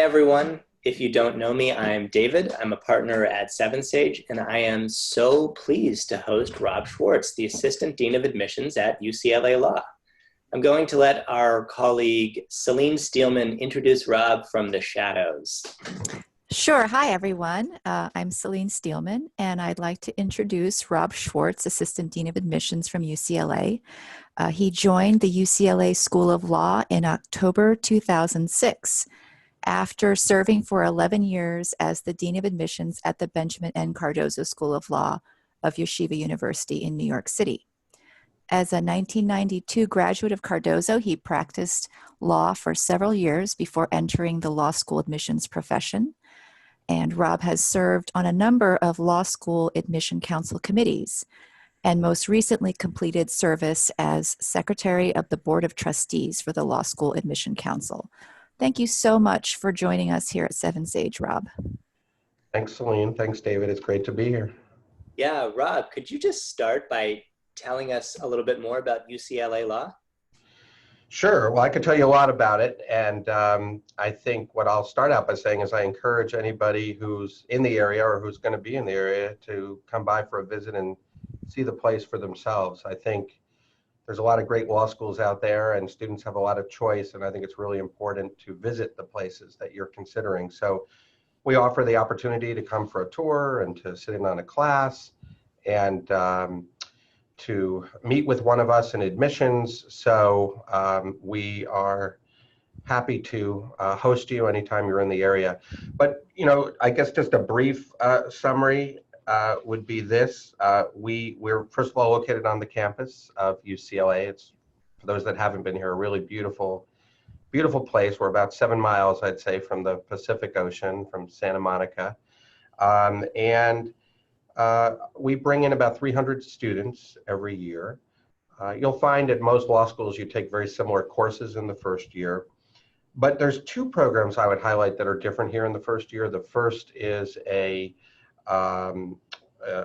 everyone. If you don't know me, I'm David. I'm a partner at Seven Sage, and I am so pleased to host Rob Schwartz, the Assistant Dean of Admissions at UCLA Law. I'm going to let our colleague Selene Steelman introduce Rob from the shadows. Sure. Hi, everyone. I'm Selene Steelman, and I'd like to introduce Rob Schwartz, Assistant Dean of Admissions from UCLA. He joined the UCLA School of Law in October 2006 after serving for 11 years as the Dean of Admissions at the Benjamin N. Cardozo School of Law of Yeshiva University in New York City. As a 1992 graduate of Cardozo, he practiced law for several years before entering the law school admissions profession. And Rob has served on a number of law school admission council committees, and most recently completed service as Secretary of the Board of Trustees for the Law School Admission Council. Thank you so much for joining us here at Seven Sage, Rob. Thanks, Selene. Thanks, David. It's great to be here. Yeah, Rob, could you just start by telling us a little bit more about UCLA Law? Sure. Well, I could tell you a lot about it. And I think what I'll start out by saying is I encourage anybody who's in the area or who's going to be in the area to come by for a visit and see the place for themselves. I think there's a lot of great law schools out there and students have a lot of choice. And I think it's really important to visit the places that you're considering. So we offer the opportunity to come for a tour and to sit in on a class and to meet with one of us in admissions. So we are happy to host you anytime you're in the area. But, you know, I guess just a brief summary would be this. We're first of all located on the campus of UCLA. It's, for those that haven't been here, a really beautiful, beautiful place. We're about 7 miles, I'd say, from the Pacific Ocean, from Santa Monica. We bring in about 300 students every year. You'll find at most law schools you take very similar courses in the first year. But there's two programs I would highlight that are different here in the first year. The first is a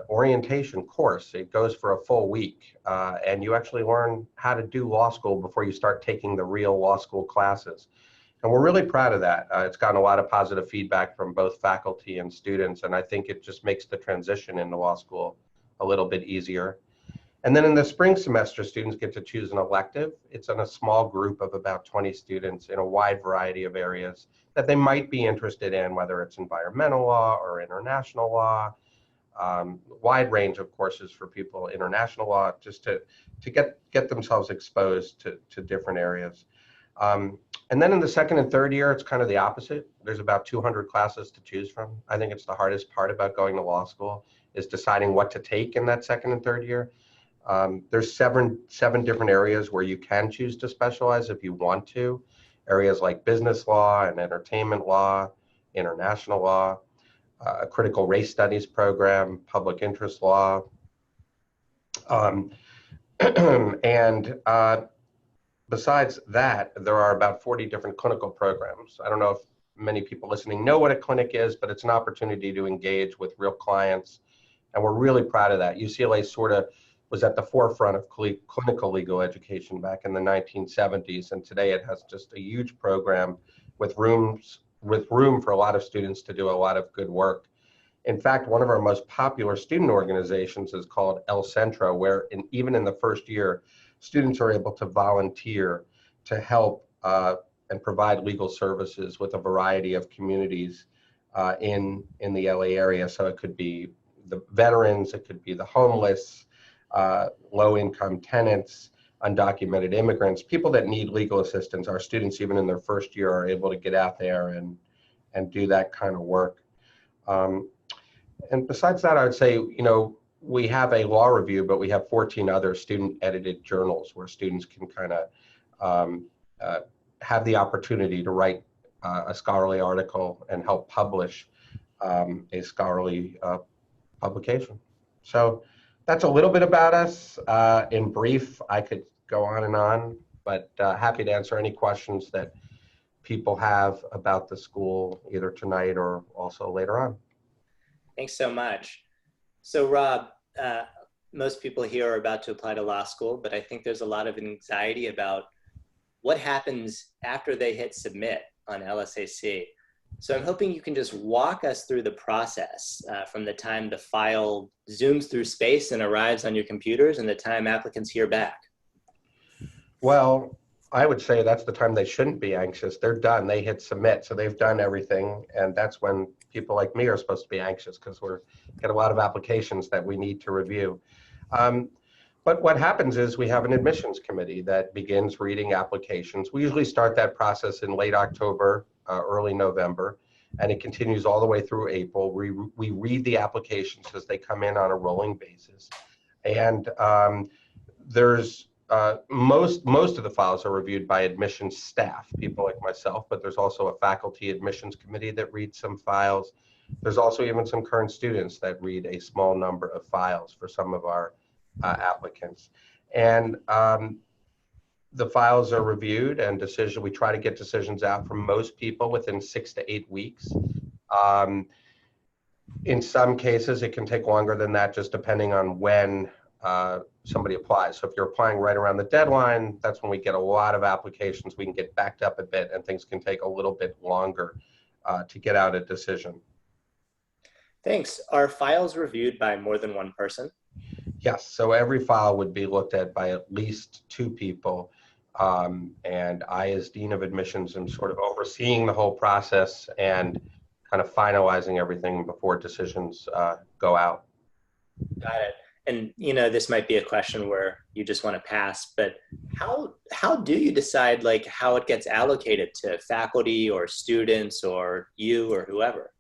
orientation course. It goes for a full week, and you actually learn how to do law school before you start taking the real law school classes. And we're really proud of that. It's gotten a lot of positive feedback from both faculty and students, and I think it just makes the transition into law school a little bit easier. And then in the spring semester, students get to choose an elective. It's in a small group of about 20 students in a wide variety of areas that they might be interested in, whether it's environmental law or international law, wide range of courses for people, international law, just to get themselves exposed to different areas. And then in the second and third year, it's kind of the opposite. There's about 200 classes to choose from. I think it's the hardest part about going to law school is deciding what to take in that second and third year. There's seven different areas where you can choose to specialize if you want to. Areas like business law and entertainment law, international law, a critical race studies program, public interest law. Besides that, there are about 40 different clinical programs. I don't know if many people listening know what a clinic is, but it's an opportunity to engage with real clients. And we're really proud of that. UCLA sort of was at the forefront of clinical legal education back in the 1970s. And today it has just a huge program with room for a lot of students to do a lot of good work. In fact, one of our most popular student organizations is called El Centro, where even in the first year, students are able to volunteer to help and provide legal services with a variety of communities in the LA area. So it could be the veterans, it could be the homeless, low-income tenants, undocumented immigrants, people that need legal assistance. Our students, even in their first year, are able to get out there and do that kind of work. And besides that, I would say, you know, we have a law review, but we have 14 other student-edited journals where students can kind of have the opportunity to write a scholarly article and help publish a scholarly publication. So that's a little bit about us. In brief, I could go on, but happy to answer any questions that people have about the school, either tonight or also later on. Thanks so much. So Rob, most people here are about to apply to law school, but I think there's a lot of anxiety about what happens after they hit submit on LSAC. So I'm hoping you can just walk us through the process from the time the file zooms through space and arrives on your computers and the time applicants hear back. Well, I would say that's the time they shouldn't be anxious. They're done. They hit submit, so they've done everything, and that's when people like me are supposed to be anxious because we're get a lot of applications that we need to review. But what happens is we have an admissions committee that begins reading applications. We usually start that process in late October, early November, and it continues all the way through April. We read the applications as they come in on a rolling basis, and there's most of the files are reviewed by admissions staff, people like myself, but there's also a faculty admissions committee that reads some files. There's also even some current students that read a small number of files for some of our applicants. And the files are reviewed and we try to get decisions out from most people within 6 to 8 weeks. In some cases, it can take longer than that, just depending on when somebody applies. So if you're applying right around the deadline, that's when we get a lot of applications. We can get backed up a bit and things can take a little bit longer to get out a decision. Thanks. Are files reviewed by more than one person? Yes, so every file would be looked at by at least 2 people. And I, as Dean of Admissions, am sort of overseeing the whole process and kind of finalizing everything before decisions go out. Got it. And this might be a question where you just want to pass, but how do you decide like how it gets allocated to faculty or students or you or whoever?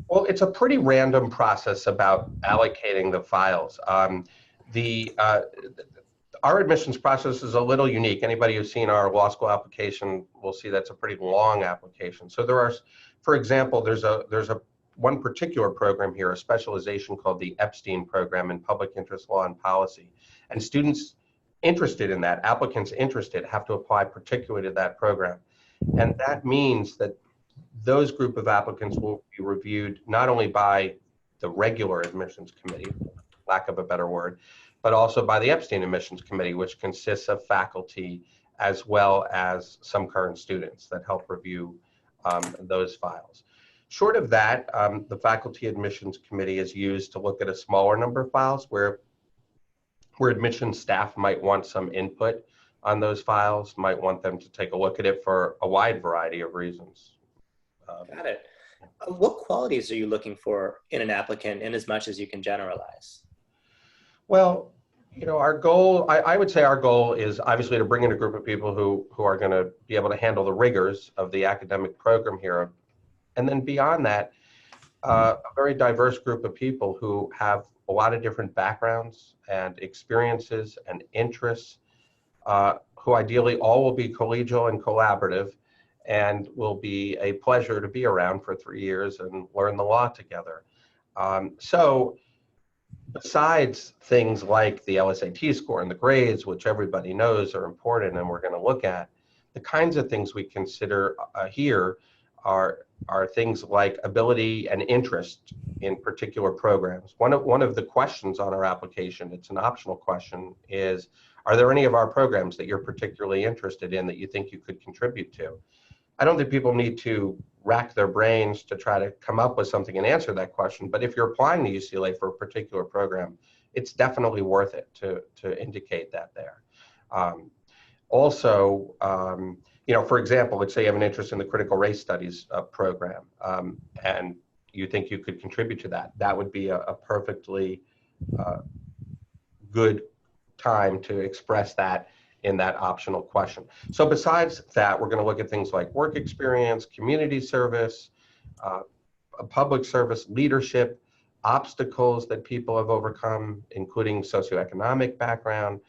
Well, it's a pretty random process about allocating the files. Our admissions process is a little unique. Anybody who's seen our law school application will see that's a pretty long application. So there are, for example, there's one particular program here, a specialization called the Epstein program in public interest law and policy. And students interested in that, applicants interested, have to apply particularly to that program. And that means that those group of applicants will be reviewed not only by the regular admissions committee, lack of a better word, but also by the Epstein admissions committee, which consists of faculty as well as some current students that help review those files. Short of that, the faculty admissions committee is used to look at a smaller number of files where admissions staff might want some input on those files, might want them to take a look at it for a wide variety of reasons. Got it. What qualities are you looking for in an applicant in as much as you can generalize? Well, our goal, I would say our goal is obviously to bring in a group of people who are going to be able to handle the rigors of the academic program here. And then beyond that, a very diverse group of people who have a lot of different backgrounds and experiences and interests, who ideally all will be collegial and collaborative and will be a pleasure to be around for 3 years and learn the law together. So besides things like the LSAT score and the grades, which everybody knows are important and we're going to look at, the kinds of things we consider here are things like ability and interest in particular programs. One of the questions on our application, it's an optional question, is, are there any of our programs that you're particularly interested in that you think you could contribute to? I don't think people need to rack their brains to try to come up with something and answer that question, but if you're applying to UCLA for a particular program, it's definitely worth it to indicate that there. Also, for example, let's say you have an interest in the critical race studies program, and you think you could contribute to that. That would be a perfectly good time to express that in that optional question. So besides that, we're going to look at things like work experience, community service, public service, leadership, obstacles that people have overcome, including socioeconomic background.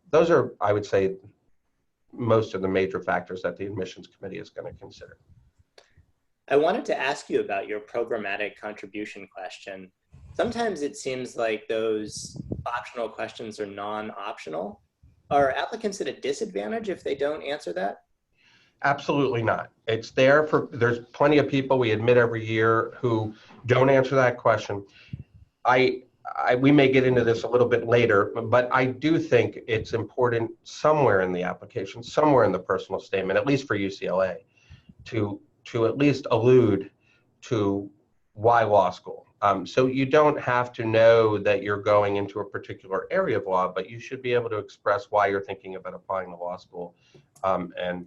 Those are, I would say, most of the major factors that the admissions committee is going to consider. I wanted to ask you about your programmatic contribution question. Sometimes it seems like those optional questions are non-optional. Are applicants at a disadvantage if they don't answer that? Absolutely not. It's there there's plenty of people we admit every year who don't answer that question. We may get into this a little bit later, but I do think it's important somewhere in the application, somewhere in the personal statement, at least for UCLA, to at least allude to why law school. So you don't have to know that you're going into a particular area of law, but you should be able to express why you're thinking about applying to law school, and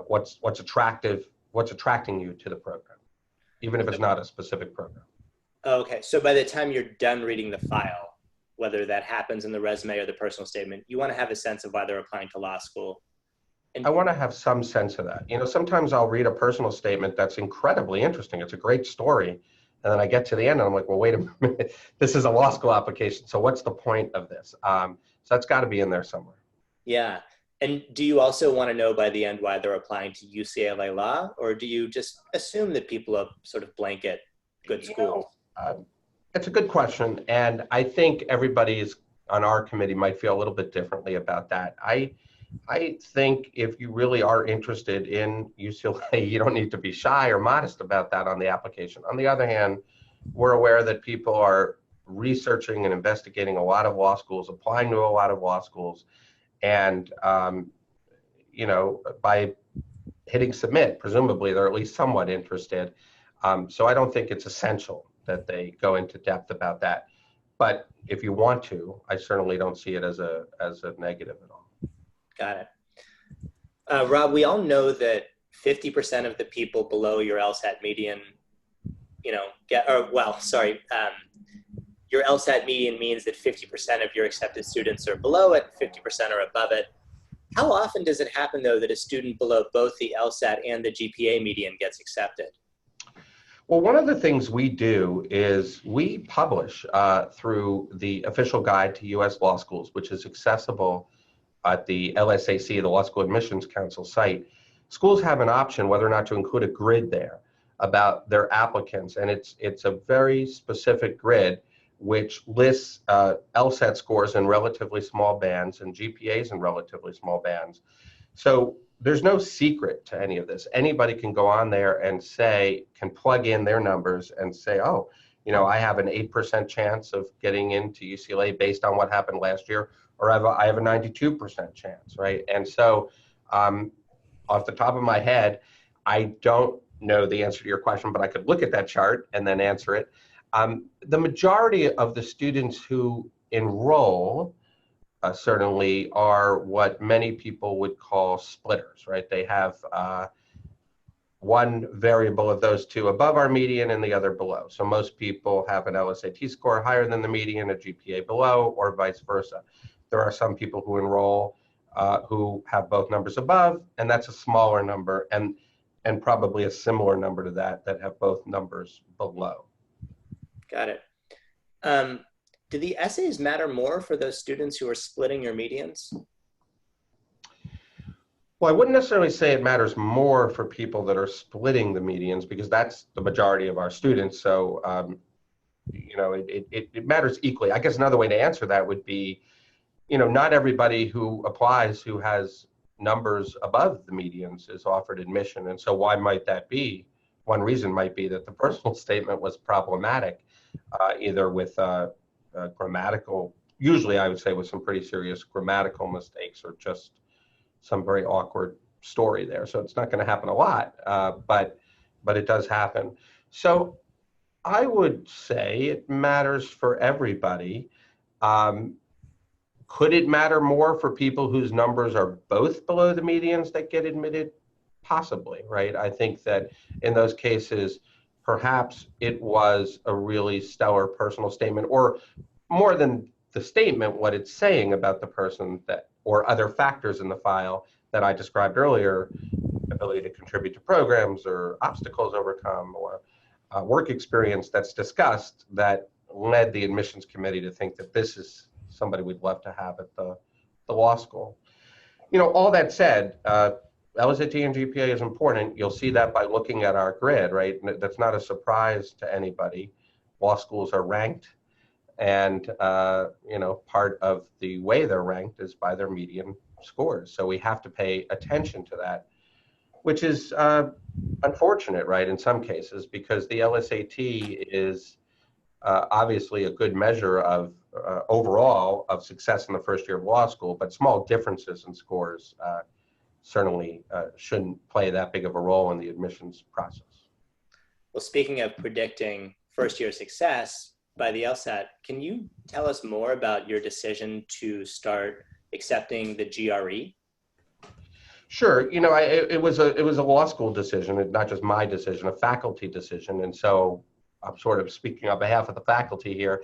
what's attracting you to the program, even if it's not a specific program. Okay, so by the time you're done reading the file, whether that happens in the resume or the personal statement, you want to have a sense of why they're applying to law school. And I want to have some sense of that. Sometimes I'll read a personal statement that's incredibly interesting. It's a great story. And then I get to the end and I'm like, well, wait a minute, this is a law school application. So what's the point of this? So that's got to be in there somewhere. Yeah. And do you also want to know by the end why they're applying to UCLA Law, or do you just assume that people are sort of blanket good schools? It's a good question. And I think everybody on our committee might feel a little bit differently about that. I think if you really are interested in UCLA, you don't need to be shy or modest about that on the application. On the other hand, we're aware that people are researching and investigating a lot of law schools, applying to a lot of law schools, and by hitting submit, presumably they're at least somewhat interested. So I don't think it's essential that they go into depth about that. But if you want to, I certainly don't see it as a negative at all. Got it. Rob, we all know that 50% of the people below your LSAT median, your LSAT median means that 50% of your accepted students are below it, 50% are above it. How often does it happen, though, that a student below both the LSAT and the GPA median gets accepted? Well, one of the things we do is we publish through the official guide to U.S. law schools, which is accessible at the LSAC, the Law School Admissions Council site. Schools have an option whether or not to include a grid there about their applicants, and it's a very specific grid which lists LSAT scores in relatively small bands and GPAs in relatively small bands. So there's no secret to any of this. Anybody can go on there and can plug in their numbers and say, oh, I have an 8% chance of getting into UCLA based on what happened last year, or I have a 92% chance, right? And so off the top of my head, I don't know the answer to your question, but I could look at that chart and then answer it. The majority of the students who enroll certainly are what many people would call splitters, right? They have one variable of those two above our median and the other below. So most people have an LSAT score higher than the median, a GPA below, or vice versa. There are some people who enroll who have both numbers above, and that's a smaller number, and probably a similar number to that have both numbers below. Got it. Do the essays matter more for those students who are splitting your medians? Well, I wouldn't necessarily say it matters more for people that are splitting the medians, because that's the majority of our students. So, it matters equally. I guess another way to answer that would be, not everybody who applies who has numbers above the medians is offered admission. And so why might that be? One reason might be that the personal statement was problematic, either with grammatical, usually I would say with some pretty serious grammatical mistakes, or just some very awkward story there. So it's not going to happen a lot, but it does happen. So I would say it matters for everybody. Could it matter more for people whose numbers are both below the medians that get admitted? Possibly, right? I think that in those cases, perhaps it was a really stellar personal statement, or more than the statement, what it's saying about the person, or other factors in the file that I described earlier, ability to contribute to programs, or obstacles overcome, or work experience that's discussed, that led the admissions committee to think that this is somebody we'd love to have at the law school. All that said, LSAT and GPA is important. You'll see that by looking at our grid, right? That's not a surprise to anybody. Law schools are ranked, and part of the way they're ranked is by their median scores. So we have to pay attention to that, which is unfortunate, right, in some cases, because the LSAT is obviously a good measure of overall of success in the first year of law school, but small differences in scores certainly shouldn't play that big of a role in the admissions process. Well, speaking of predicting first-year success by the LSAT, can you tell us more about your decision to start accepting the GRE? Sure. It was a law school decision, not just my decision, a faculty decision. And so I'm sort of speaking on behalf of the faculty here.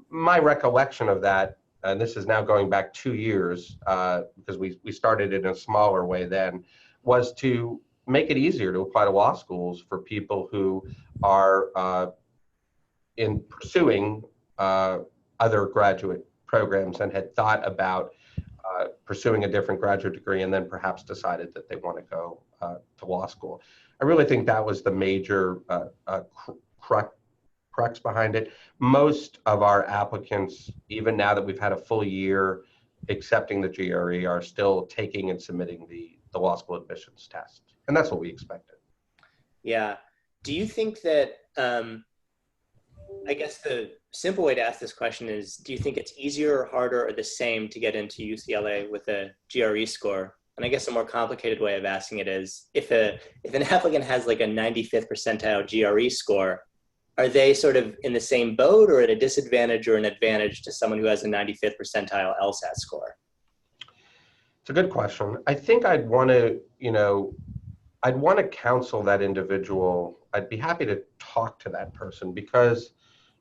My recollection of that, and this is now going back 2 years, because we started in a smaller way then, was to make it easier to apply to law schools for people who are in pursuing other graduate programs and had thought about pursuing a different graduate degree and then perhaps decided that they want to go to law school. I really think that was the major crux behind it. Most of our applicants, even now that we've had a full year accepting the GRE, are still taking and submitting the law school admissions test. And that's what we expected. Yeah. Do you think that, I guess the simple way to ask this question is, do you think it's easier or harder or the same to get into UCLA with a GRE score? And I guess a more complicated way of asking it is, if an applicant has like a 95th percentile GRE score, are they sort of in the same boat or at a disadvantage or an advantage to someone who has a 95th percentile LSAT score? It's a good question. I think I'd want to counsel that individual. I'd be happy to talk to that person because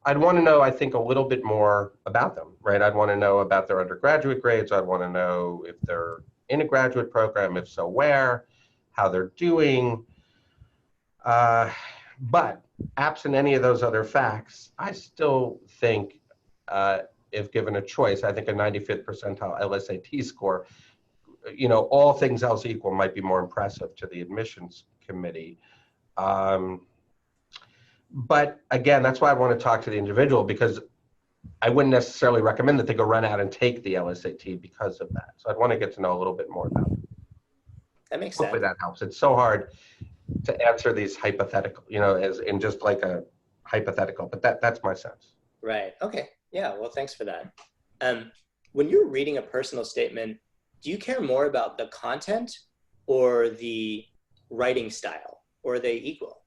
I'd want to know, I think, a little bit more about them, right? I'd want to know about their undergraduate grades. I'd want to know if they're in a graduate program, if so, where, how they're doing. But absent any of those other facts, I still think, if given a choice, I think a 95th percentile LSAT score, all things else equal, might be more impressive to the admissions committee. But again, that's why I want to talk to the individual, because I wouldn't necessarily recommend that they go run out and take the LSAT because of that. So I'd want to get to know a little bit more about it. That makes sense. Hopefully that helps. It's so hard to answer these hypothetical, as in just like a hypothetical, but that's my sense. Right. Okay. Yeah. Well, thanks for that. When you're reading a personal statement, do you care more about the content or the writing style, or are they equal?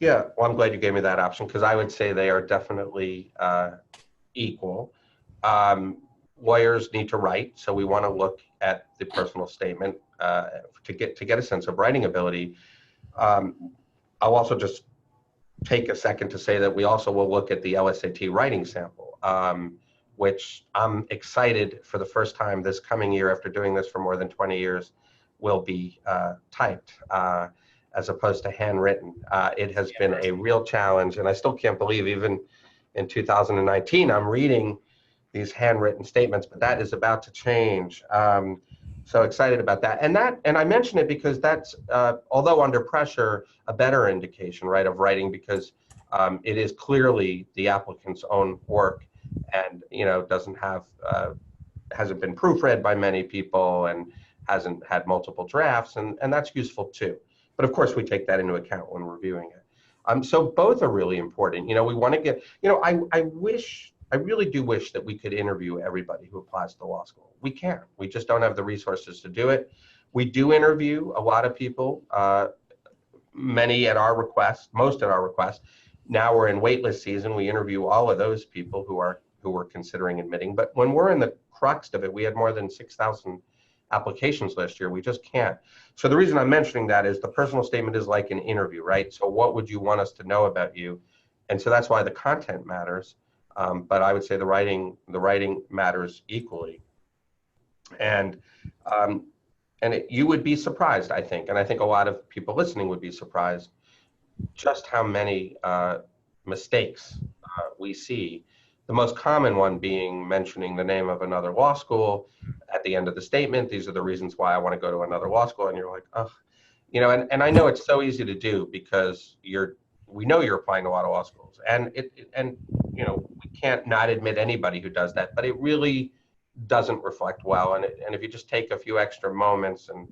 Yeah, well, I'm glad you gave me that option because I would say they are definitely equal. Lawyers need to write, so we want to look at the personal statement to get a sense of writing ability. I'll also just take a second to say that we also will look at the LSAT writing sample, which I'm excited for the first time this coming year, after doing this for more than 20 years, will be typed as opposed to handwritten. It has been a real challenge, and I still can't believe even in 2019 I'm reading these handwritten statements, but that is about to change. So excited about that. And I mention it because that's, although under pressure, a better indication, right, of writing, because it is clearly the applicant's own work and, hasn't been proofread by many people and hasn't had multiple drafts, and that's useful too. But of course, we take that into account when reviewing it. So both are really important. We want to get, I really do wish that we could interview everybody who applies to law school. We can't. We just don't have the resources to do it. We do interview a lot of people, many at our request, most at our request. Now we're in waitlist season. We interview all of those people who were considering admitting. But when we're in the crux of it, we had more than 6,000 applications last year. We just can't. So the reason I'm mentioning that is the personal statement is like an interview, right? So what would you want us to know about you? And so that's why the content matters. But I would say the writing matters equally. And you would be surprised, I think, and I think a lot of people listening would be surprised just how many mistakes we see. The most common one being mentioning the name of another law school at the end of the statement. These are the reasons why I want to go to another law school. And you're like, oh, and I know it's so easy to do because we know you're applying to a lot of law schools, and we can't not admit anybody who does that, but it really doesn't reflect well. And if you just take a few extra moments and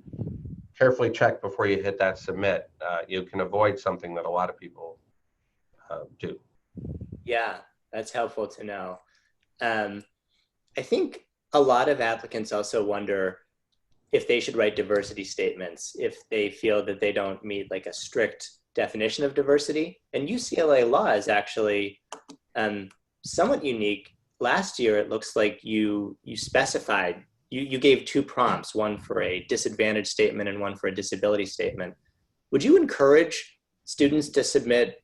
carefully check before you hit that submit, you can avoid something that a lot of people do. Yeah, that's helpful to know. I think a lot of applicants also wonder if they should write diversity statements, if they feel that they don't meet like a strict definition of diversity. And UCLA law is actually somewhat unique. Last year, it looks like you specified, you gave two prompts, one for a disadvantage statement and one for a disability statement. Would you encourage students to submit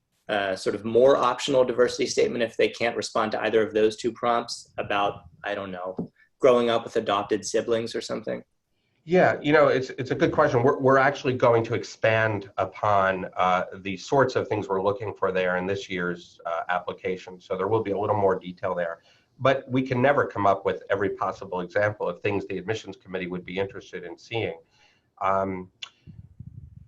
sort of more optional diversity statement if they can't respond to either of those two prompts about, I don't know, growing up with adopted siblings or something? Yeah, it's a good question. We're actually going to expand upon the sorts of things we're looking for there in this year's application. So there will be a little more detail there. But we can never come up with every possible example of things the admissions committee would be interested in seeing.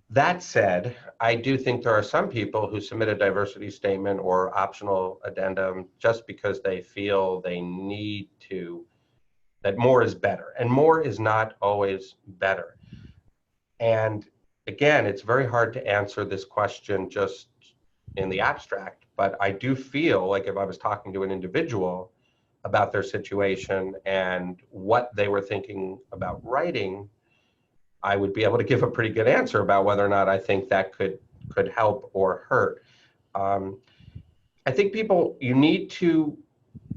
That said, I do think there are some people who submit a diversity statement or optional addendum just because they feel they need to, that more is better, and more is not always better. And again, it's very hard to answer this question just in the abstract, but I do feel like if I was talking to an individual about their situation and what they were thinking about writing, I would be able to give a pretty good answer about whether or not I think that could help or hurt. I think you need to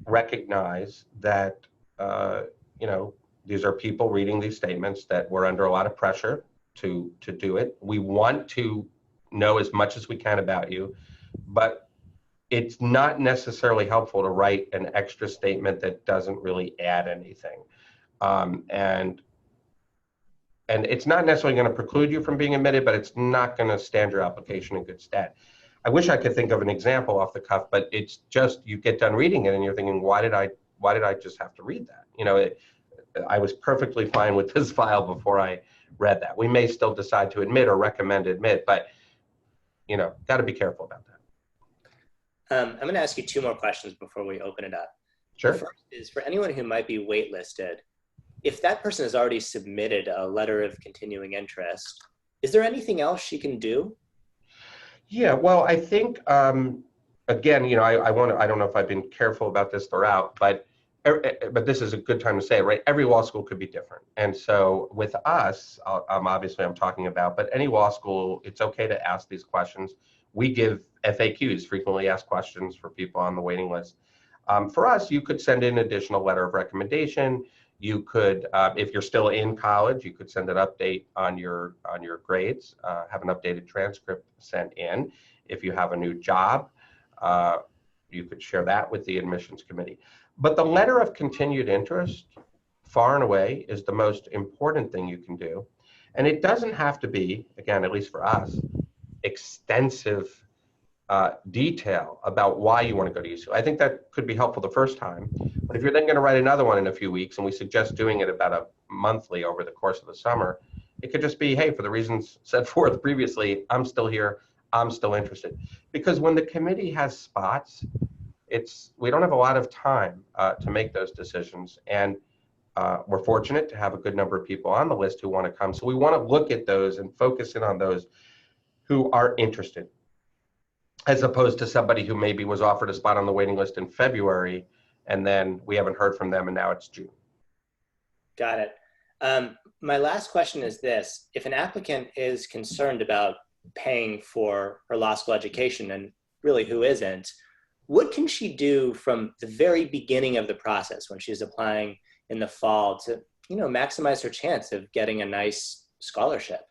recognize that these are people reading these statements that we're under a lot of pressure to do it. We want to know as much as we can about you, but it's not necessarily helpful to write an extra statement that doesn't really add anything. And it's not necessarily going to preclude you from being admitted, but it's not going to stand your application in good stead. I wish I could think of an example off the cuff, but it's just, you get done reading it and you're thinking, why did I just have to read that? I was perfectly fine with this file before I read that. We may still decide to admit or recommend admit, but got to be careful about that. I'm going to ask you two more questions before we open it up. Sure. The first is for anyone who might be waitlisted, if that person has already submitted a letter of continuing interest, is there anything else she can do? Yeah, well, I think, again, I don't know if I've been careful about this throughout, but this is a good time to say it, right? Every law school could be different. And so with us, obviously I'm talking about, but any law school, it's okay to ask these questions. We give FAQs, frequently asked questions, for people on the waiting list. For us, you could send in an additional letter of recommendation. You could, if you're still in college, you could send an update on your grades, have an updated transcript sent in. If you have a new job, you could share that with the admissions committee. But the letter of continued interest, far and away, is the most important thing you can do. And it doesn't have to be, again, at least for us, extensive detail about why you want to go to UCLA. I think that could be helpful the first time. But if you're then going to write another one in a few weeks, and we suggest doing it about a monthly over the course of the summer, it could just be, hey, for the reasons set forth previously, I'm still here, I'm still interested. Because when the committee has spots, we don't have a lot of time to make those decisions. And we're fortunate to have a good number of people on the list who want to come. So we want to look at those and focus in on those who are interested, as opposed to somebody who maybe was offered a spot on the waiting list in February, and then we haven't heard from them, and now it's June. Got it. My last question is this. If an applicant is concerned about paying for her law school education, and really who isn't, what can she do from the very beginning of the process when she's applying in the fall to, maximize her chance of getting a nice scholarship?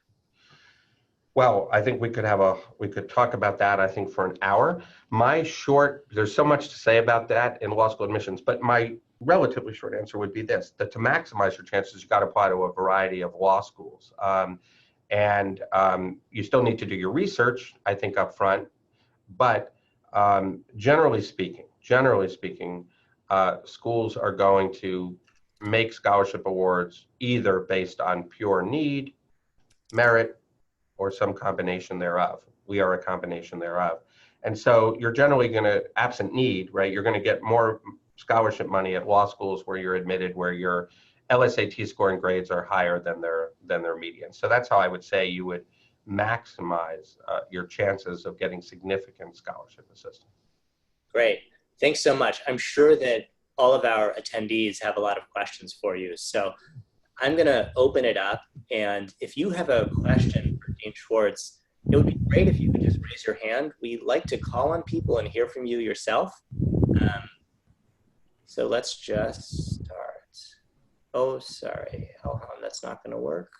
Well, I think we could talk about that, I think, for an hour. There's so much to say about that in law school admissions, but my relatively short answer would be this, that to maximize your chances, you've got to apply to a variety of law schools. And you still need to do your research, I think, up front, but generally speaking, schools are going to make scholarship awards either based on pure need, merit, or some combination thereof. We are a combination thereof. And so you're generally going to, absent need, right, you're going to get more scholarship money at law schools where you're admitted, where your LSAT scoring grades are higher than their median. So that's how I would say you would maximize your chances of getting significant scholarship assistance. Great. Thanks so much. I'm sure that all of our attendees have a lot of questions for you. So I'm going to open it up. And if you have a question for Dean Schwartz, It would be great if you could just raise your hand. We like to call on people and hear from you yourself. So let's just start. Oh, sorry. Hold on, that's not going to work.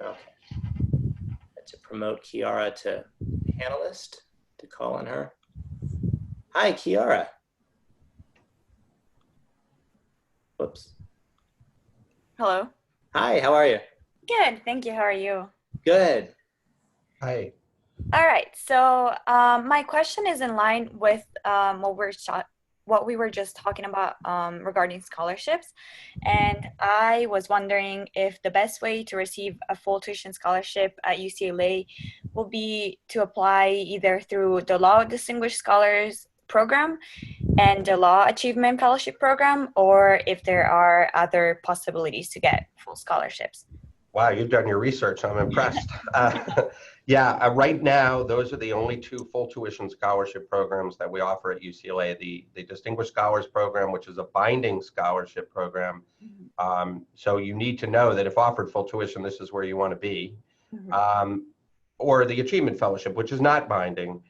Okay. To promote Chiara to panelist, to call on her. Hi, Chiara. Whoops. Hello. Hi, how are you? Good, thank you. How are you? Good. Hi. All right. So my question is in line with what we were just talking about regarding scholarships. And I was wondering if the best way to receive a full tuition scholarship at UCLA will be to apply either through the Law Distinguished Scholars Program and the Law Achievement Fellowship Program, or if there are other possibilities to get full scholarships. Wow, you've done your research. I'm impressed. Right now, those are the only two full tuition scholarship programs that we offer at UCLA. The Distinguished Scholars Program, which is a binding scholarship program. So you need to know that if offered full tuition, this is where you want to be. Or the Achievement Fellowship, which is not binding.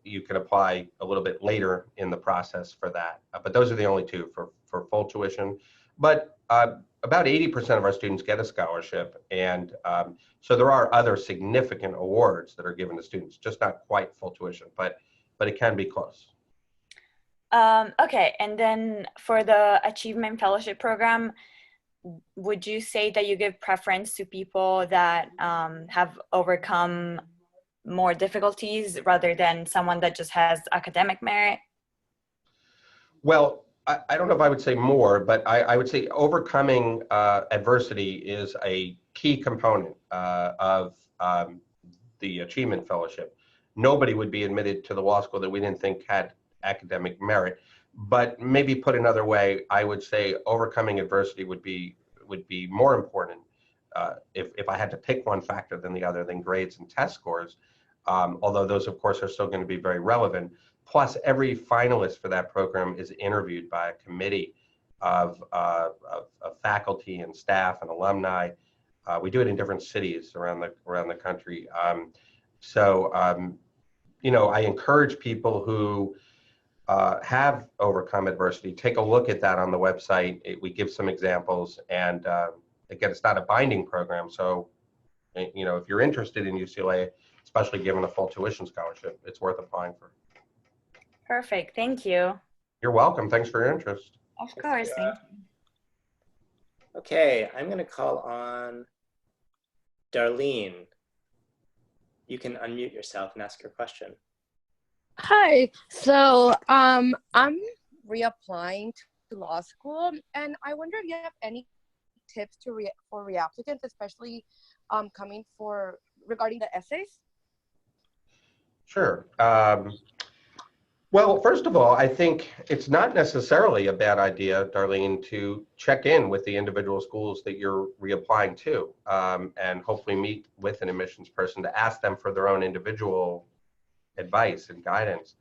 You can apply a little bit later in the process for that. But those are the only two for full tuition. But about 80% of our students get a scholarship. And so there are other significant awards that are given to students, just not quite full tuition, but it can be close. Okay, and then for the Achievement Fellowship Program, would you say that you give preference to people that have overcome more difficulties rather than someone that just has academic merit? Well, I don't know if I would say more, but I would say overcoming adversity is a key component of the Achievement Fellowship. Nobody would be admitted to the law school that we didn't think had academic merit. But maybe put another way, I would say overcoming adversity would be more important if I had to pick one factor than the other than grades and test scores. Although those, of course, are still going to be very relevant. Plus, every finalist for that program is interviewed by a committee of faculty and staff and alumni. We do it in different cities around the country. I encourage people who have overcome adversity, take a look at that on the website. We give some examples, and again, it's not a binding program. So, if you're interested in UCLA, especially given a full tuition scholarship, it's worth applying for. Perfect. Thank you. You're welcome. Thanks for your interest. Of course. Thank you. Okay, I'm going to call on Darlene. You can unmute yourself and ask your question. Hi. So I'm reapplying to law school, and I wonder if you have any tips for reapplicants, especially regarding the essays. Sure. Well, first of all, I think it's not necessarily a bad idea, Darlene, to check in with the individual schools that you're reapplying to, and hopefully meet with an admissions person to ask them for their own individual advice and guidance.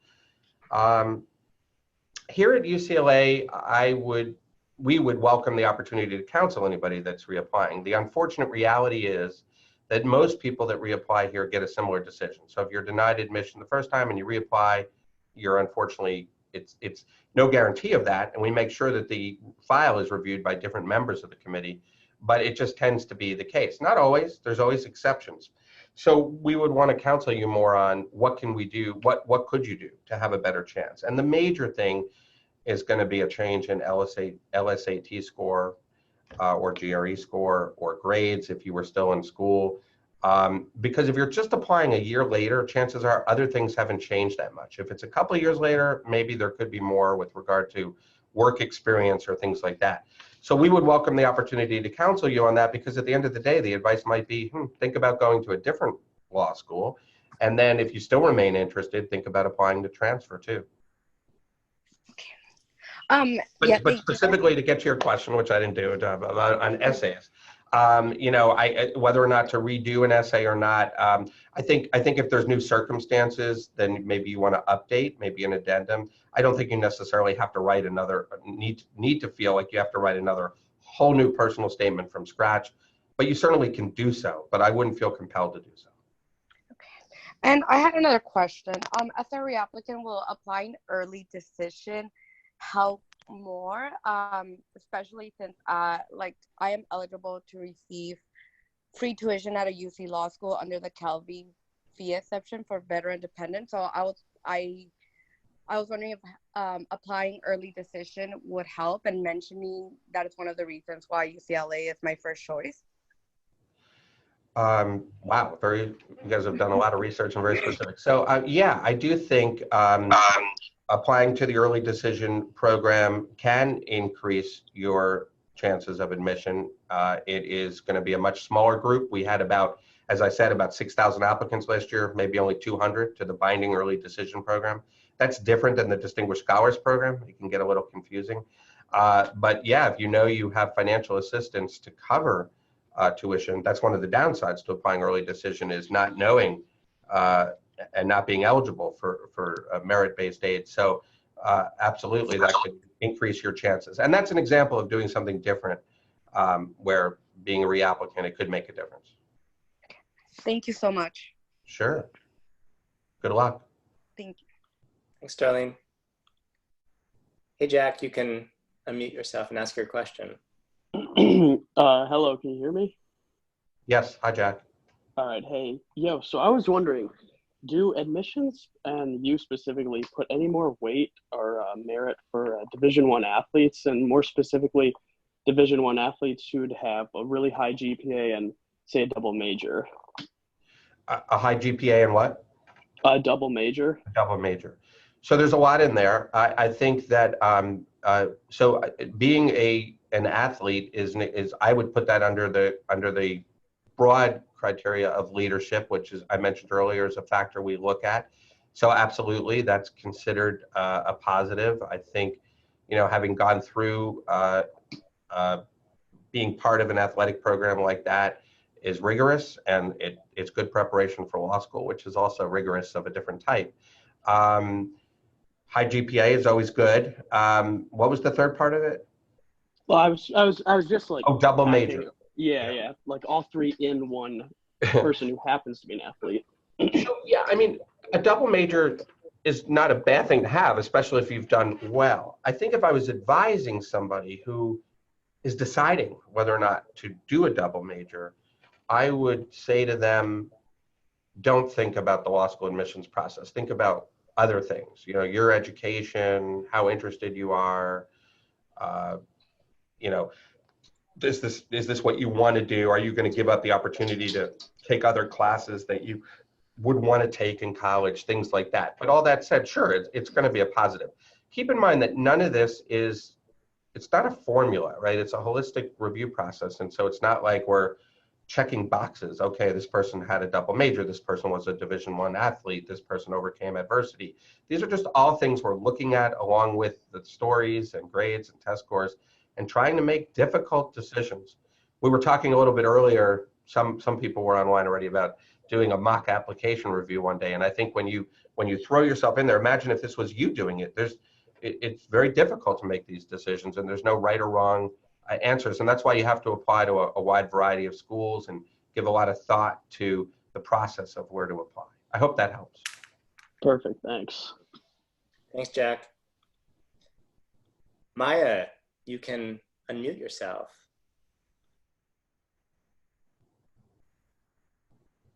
Here at UCLA, we would welcome the opportunity to counsel anybody that's reapplying. The unfortunate reality is that most people that reapply here get a similar decision. So if you're denied admission the first time and you reapply, you're unfortunately, it's no guarantee of that. And we make sure that the file is reviewed by different members of the committee, but it just tends to be the case. Not always, there's always exceptions. So we would want to counsel you more on what can we do, what could you do to have a better chance? And the major thing is going to be a change in LSAT score or GRE score or grades if you were still in school. Because if you're just applying a year later, chances are other things haven't changed that much. If it's a couple of years later, maybe there could be more with regard to work experience or things like that. So we would welcome the opportunity to counsel you on that, because at the end of the day, the advice might be, think about going to a different law school. And then if you still remain interested, think about applying to transfer too. But specifically to get to your question, which I didn't do, on essays, whether or not to redo an essay or not, I think if there's new circumstances, then maybe you want to update, maybe an addendum. I don't think you necessarily have to write need to feel like you have to write another whole new personal statement from scratch. but you certainly can do so, but I wouldn't feel compelled to do so. And I had another question. As a reapplicant, will applying early decision help more, especially since like I am eligible to receive free tuition at a UC Law School under the Calvi fee exception for veteran dependents. So I was wondering if applying early decision would help, and mentioning that it's one of the reasons why UCLA is my first choice. Wow, you guys have done a lot of research and very specific. So yeah, I do think applying to the early decision program can increase your chances of admission. It is going to be a much smaller group. We had about, as I said, about 6,000 applicants last year, maybe only 200 to the binding early decision program. That's different than the Distinguished Scholars Program. It can get a little confusing. But yeah, if you know you have financial assistance to cover tuition, that's one of the downsides to applying early decision, is not knowing and not being eligible for merit-based aid. So absolutely, that could increase your chances. And that's an example of doing something different, where being a reapplicant, it could make a difference. Thank you so much. Sure. Good luck. Thank you. Thanks, Darlene. Hey, Jack, you can unmute yourself and ask your question. Hello, can you hear me? Yes, hi, Jack. All right, hey. Yo, so I was wondering, do admissions, and you specifically, put any more weight or merit for Division I athletes, and more specifically, Division I athletes who'd have a really high GPA and, say, a double major? A high GPA and what? A double major. A double major. So there's a lot in there. I think that being an athlete is I would put that under the broad criteria of leadership, which is, I mentioned earlier, is a factor we look at. So absolutely, that's considered a positive. I think, having gone through being part of an athletic program like that is rigorous, and it's good preparation for law school, which is also rigorous of a different type. High GPA is always good. What was the third part of it? Well, I was just like, oh, double major. Yeah, like all three in one person who happens to be an athlete. So, yeah, I mean, a double major is not a bad thing to have, especially if you've done well. I think if I was advising somebody who is deciding whether or not to do a double major, I would say to them, don't think about the law school admissions process. Think about other things, your education, how interested you are, is this what you want to do? Are you going to give up the opportunity to take other classes that you would want to take in college, things like that. But all that said, sure, it's going to be a positive. Keep in mind that none of this it's not a formula, right? It's a holistic review process. And so it's not like we're checking boxes. Okay, this person had a double major. This person was a Division I athlete. This person overcame adversity. These are just all things we're looking at along with the stories and grades and test scores and trying to make difficult decisions. We were talking a little bit earlier, some people were online already, about doing a mock application review one day. And I think when you throw yourself in there, imagine if this was you doing it. It's very difficult to make these decisions, and there's no right or wrong answers. And that's why you have to apply to a wide variety of schools and give a lot of thought to the process of where to apply. I hope that helps. Perfect, thanks. Thanks, Jack. Maiya, you can unmute yourself.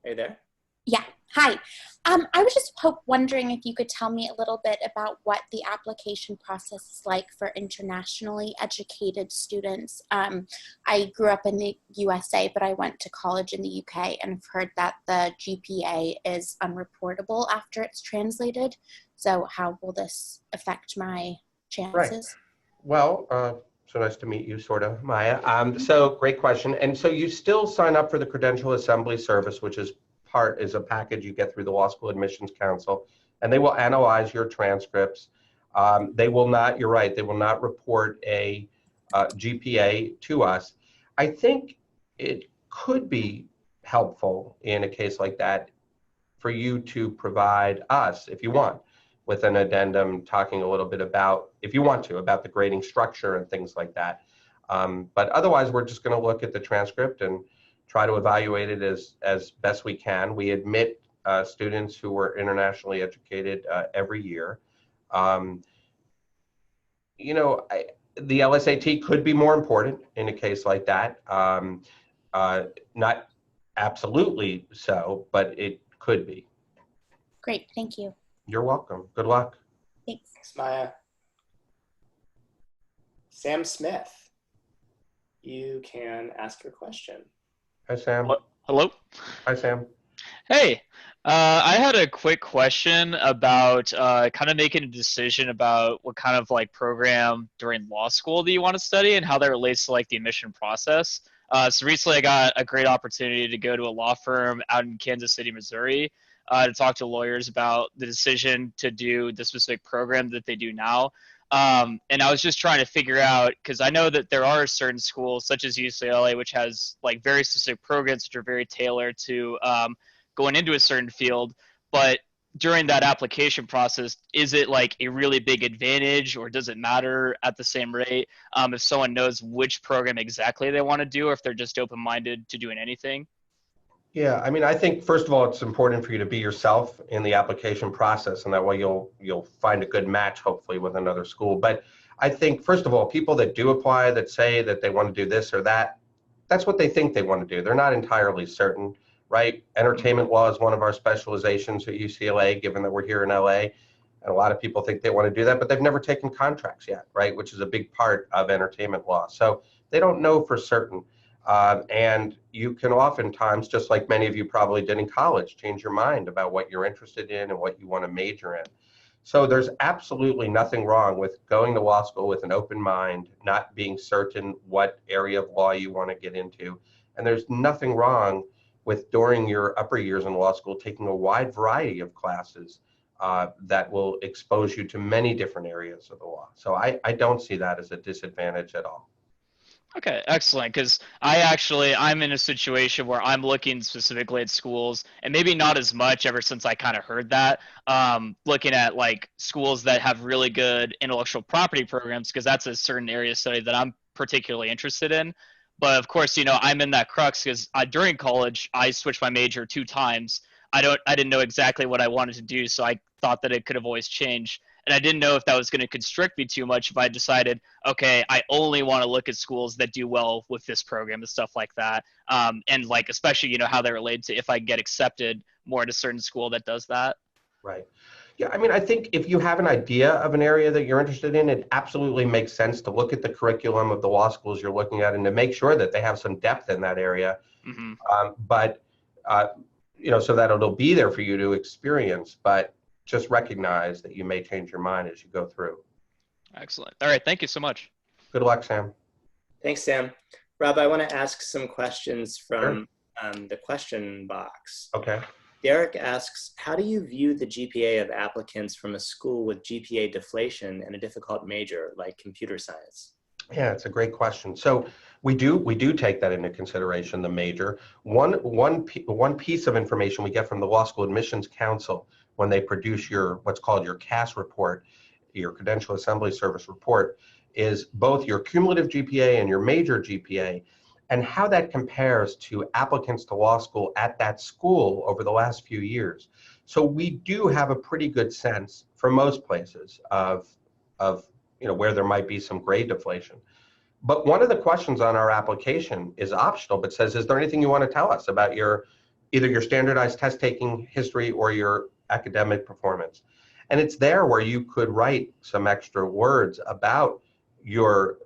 Are you there? Yeah, hi. I was just wondering if you could tell me a little bit about what the application process is like for internationally educated students. I grew up in the USA, but I went to college in the UK, and I've heard that the GPA is unreportable after it's translated. So how will this affect my chances? Right. Well, so nice to meet you, sort of, Maiya. So great question. And so you still sign up for the Credential Assembly Service, which is a package you get through the Law School Admissions Council, and they will analyze your transcripts. They will not, you're right, they will not report a GPA to us. I think it could be helpful in a case like that for you to provide us, if you want, with an addendum talking a little bit about, if you want to, about the grading structure and things like that. But otherwise, we're just going to look at the transcript and try to evaluate it as best we can. We admit students who were internationally educated every year. You know, the LSAT could be more important in a case like that. Not absolutely so, but it could be. Great, thank you. You're welcome. Good luck. Thanks. Thanks, Maiya. Sam Smith, you can ask your question. Hi, Sam. Hello? Hi, Sam. Hey, I had a quick question about kind of making a decision about what kind of like program during law school that you want to study and how that relates to like the admission process. So recently I got a great opportunity to go to a law firm out in Kansas City, Missouri, to talk to lawyers about the decision to do the specific program that they do now. And I was just trying to figure out, because I know that there are certain schools such as UCLA, which has like very specific programs which are very tailored to going into a certain field, but during that application process, is it like a really big advantage, or does it matter at the same rate if someone knows which program exactly they want to do, or if they're just open-minded to doing anything? Yeah, I mean, I think first of all, it's important for you to be yourself in the application process, and that way you'll find a good match, hopefully, with another school. But I think first of all, people that do apply, that say that they want to do this or that, that's what they think they want to do. They're not entirely certain, right? Entertainment law is one of our specializations at UCLA, given that we're here in LA. And a lot of people think they want to do that, but they've never taken contracts yet, right? Which is a big part of entertainment law. So they don't know for certain. And you can oftentimes, just like many of you probably did in college, change your mind about what you're interested in and what you want to major in. So there's absolutely nothing wrong with going to law school with an open mind, not being certain what area of law you want to get into. And there's nothing wrong with, during your upper years in law school, taking a wide variety of classes that will expose you to many different areas of the law. So I don't see that as a disadvantage at all. Okay, excellent. Because I'm in a situation where I'm looking specifically at schools, and maybe not as much ever since I kind of heard that, looking at like schools that have really good intellectual property programs, because that's a certain area of study that I'm particularly interested in. But of course, you know, I'm in that crux because during college, I switched my major 2 times. I didn't know exactly what I wanted to do, so I thought that it could have always changed. And I didn't know if that was going to constrict me too much if I decided, okay, I only want to look at schools that do well with this program and stuff like that. And like, especially, you know, how they relate to if I get accepted more at a certain school that does that. Right. Yeah, I mean, I think if you have an idea of an area that you're interested in, it absolutely makes sense to look at the curriculum of the law schools you're looking at and to make sure that they have some depth in that area. Mm-hmm. You know, so that it'll be there for you to experience, but just recognize that you may change your mind as you go through. Excellent. All right. Thank you so much. Good luck, Sam. Thanks, Sam. Rob, I want to ask some questions from the question box. Okay. Derek asks, how do you view the GPA of applicants from a school with GPA deflation and a difficult major like computer science? Yeah, it's a great question. So we do take that into consideration, the major. One piece of information we get from the Law School Admissions Council when they produce your what's called your CAS report, your Credential Assembly Service report, is both your cumulative GPA and your major GPA, and how that compares to applicants to law school at that school over the last few years. So we do have a pretty good sense for most places of you know, where there might be some grade deflation. But one of the questions on our application is optional, but says, is there anything you want to tell us about either your standardized test taking history or your academic performance? And it's there where you could write some extra words about your